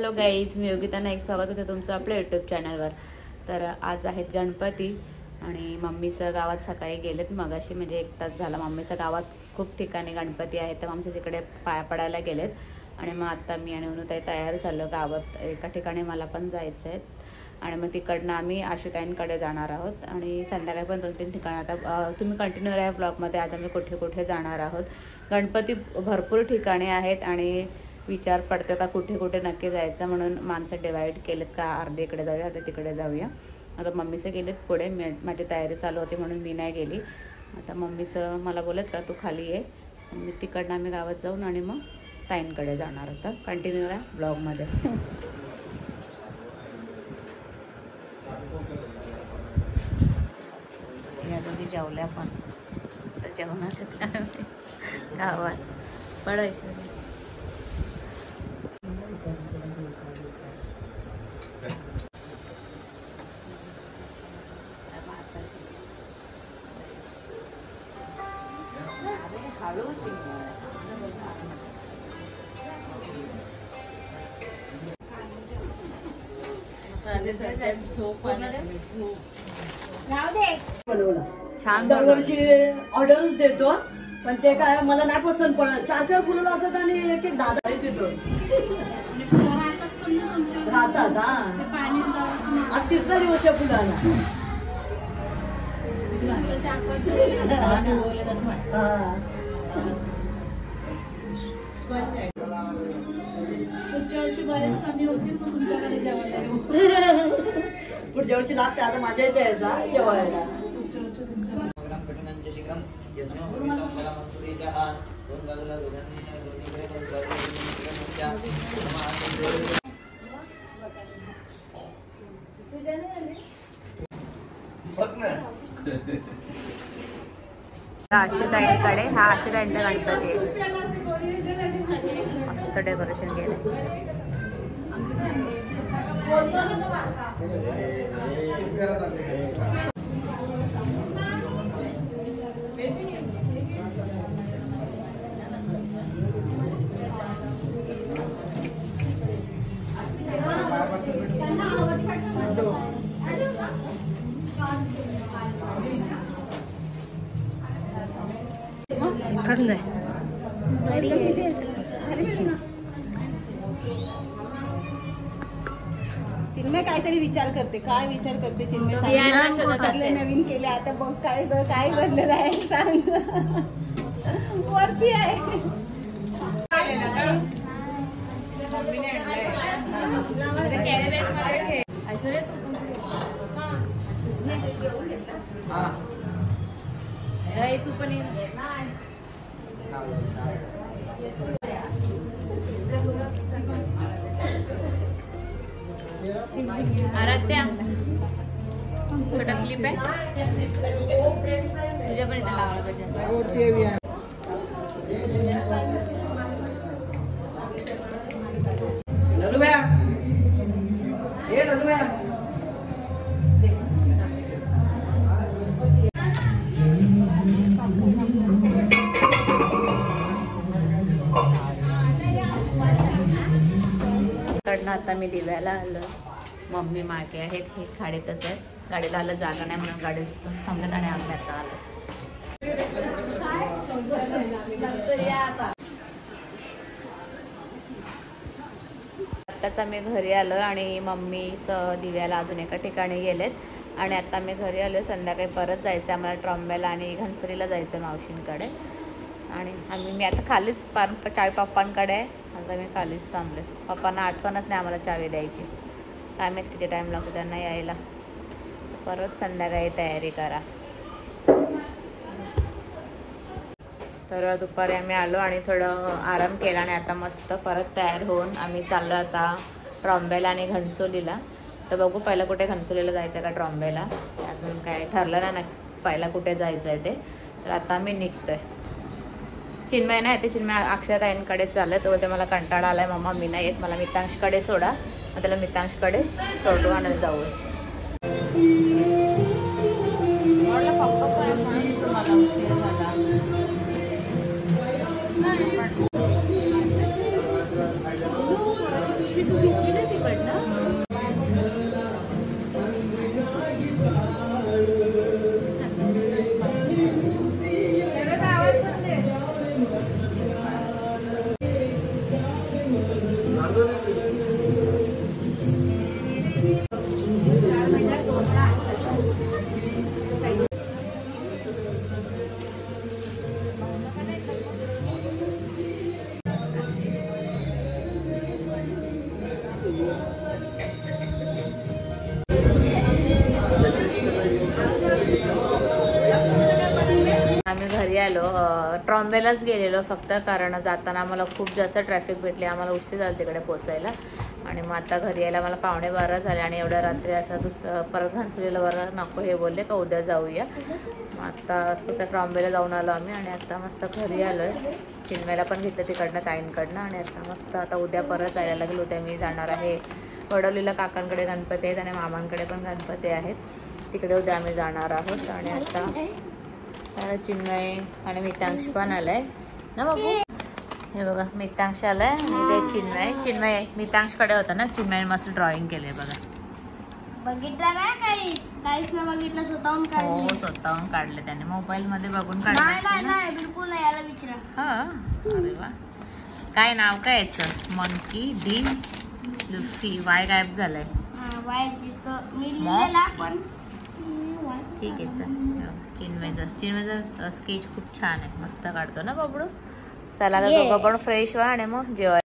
Hello guys, मी योगिता नाईक, स्वागत होतं तुमचं आपल्या यूट्यूब चॅनलवर. तर आज आहेत गणपती आणि मम्मीचं गावात सकाळी गेलेत मगाशी, म्हणजे 1 तास झाला. मम्मीचं गावात खूप ठिकाणी गणपती आहेत, तर मम्मीचं तिकडे पाया पडायला गेलेत. आणि मग आता मी आणि अनुताई तयार झालं. गावात एका ठिकाणी मला पण जायचं आहे आणि मग तिकडनं आम्ही आशुताईंकडे जाणार आहोत आणि संध्याकाळी पण 2-3 ठिकाणी. आता तुम्ही कंटिन्यू राहा ब्लॉगमध्ये. आज आम्ही कुठे कुठे जाणार आहोत. गणपती भरपूर ठिकाणी आहेत आणि विचार पडतो का कुठे कुठे नक्की जायचं, म्हणून माणसं डिवाईड केलेत का अर्धे इकडे जाऊया अर्धे तिकडे जाऊया. आता मम्मीचं गेलेत पुढे, माझी तयारी चालू होती म्हणून मी नाही गेली. आता मम्मीचं मला बोलत का तू खाली ये, मी तिकडनं आम्ही गावात जाऊन आणि मग ताईंकडे जाणार होतं. कंटिन्यू राहा ब्लॉगमध्ये. या दोघी जेवल्या पण तर जेवणार गावात पडायचं. छान दरवर्षी ऑर्डरच देतो, पण ते काय मला नाही पसंत पडत. 4 फुलं लावतात आणि एक 10 देतो राहतात. आज 3रा दिवस आहे फुलाला. पुढच्या वर्षी लास्ट आता माझ्या इथे यायचा जेवायला. आशुताईंकडे हा आशुताईंचा गणपती मस्त डेकोरेशन केलं. चिन्मय काहीतरी विचार करते. काय विचार करते चिन्मय? नवीन केले आता बघ काय काय बनलेलं आहे सांग. वरती आहे तू पण आराध्या छोटा क्लिप आहे तुझ्या पण इथे लावला पाहिजे. आता मी दिव्याला आलो. मम्मी मागे आहेत, हे खाडीतच आहेत. गाडीला आलं जागा नाही म्हणून गाडी थांबल्यात आणि आम्ही आता आलो. आत्ताच आम्ही घरी आलो आणि मम्मी दिव्याला अजून एका ठिकाणी गेलेत आणि आता आम्ही घरी आलो. संध्याकाळी परत जायचं आम्हाला ट्रॉम्बेला आणि घनसोलीला जायचं मावशींकडे. आणि मी आता खालीच चावी पप्पांकडे आहे. आता मी खालीच थांबले. पप्पांना आठवणच नाही आम्हाला चावी द्यायची. काय माहीत किती टाईम लागतो त्यांना यायला. परत संध्याकाळी तयारी करा. तर दुपारी आम्ही आलो आणि थोडं आराम केला आणि आता मस्त परत तयार होऊन आम्ही चाललो आता ट्रॉम्बेला आणि घनसोलीला. तर बघू पहिला कुठे घनसोलीला जायचं का ट्रॉम्बेला, अजून काय ठरलं ना पहिला कुठे जायचं आहे ते. तर आता आम्ही निघतोय. चिन्मय नाही ते चिन्मय अक्षताईंकडे चाललं. तो ते मला कंटाळा आलाय मम्मा मी नाही येत, मला मितांशकडे सोडा. मग त्याला मितांशकडे सोडू आणि जाऊ. पिशवी तू घेतली ना ट्रॉम्बेलाच गेलेलो फक्त, कारण जाताना आम्हाला खूप जास्त ट्रॅफिक भेटली, आम्हाला उशीर झाला तिकडे पोचायला. आणि मग आता घरी यायला मला 11:15 झाले आणि एवढ्या रात्री असं परत घाणसुलीला बरं नको हे बोलले का उद्या जाऊया. मग आता फक्त ट्रॉम्बेला जाऊन आलो आम्ही आणि आता मस्त घरी आलो आहे. चिन्मयला पण घेतलं तिकडनं ताईंकडनं आणि आता मस्त आता उद्या परत जायला लागेल. उद्या मी जाणार आहे वडवलीला, काकांकडे गणपती आहेत आणि मामांकडे पण गणपती आहेत, तिकडे उद्या आम्ही जाणार आहोत. आणि आता चिन्मय आणि मितांश पण आलाय ना बाबू. हे बघा मितांश आलाय आणि ते चिन्मय मितांशकडे होता ना. चिन्मय मस्त ड्रॉइंग केलंय बघा. बघितलं ना काहीच ना बघितलं, स्वतःहून हो काढले. स्वतःहून काढले त्याने, मोबाईल मध्ये बघून नाही काढले. नाही बिलकुल नाही, याला विचारा. हा अरे वा. काय नाव काय याचं? Monkey D Luffy. वाय गायब झालाय. वाय जिथं मी लिहिलेला पण ठीक आहे चल. चिन्मयचं स्केच खूप छान आहे, मस्त काढतो ना बाबडू. चला आता दोघं पण फ्रेश व्हा आणि मग जेवायला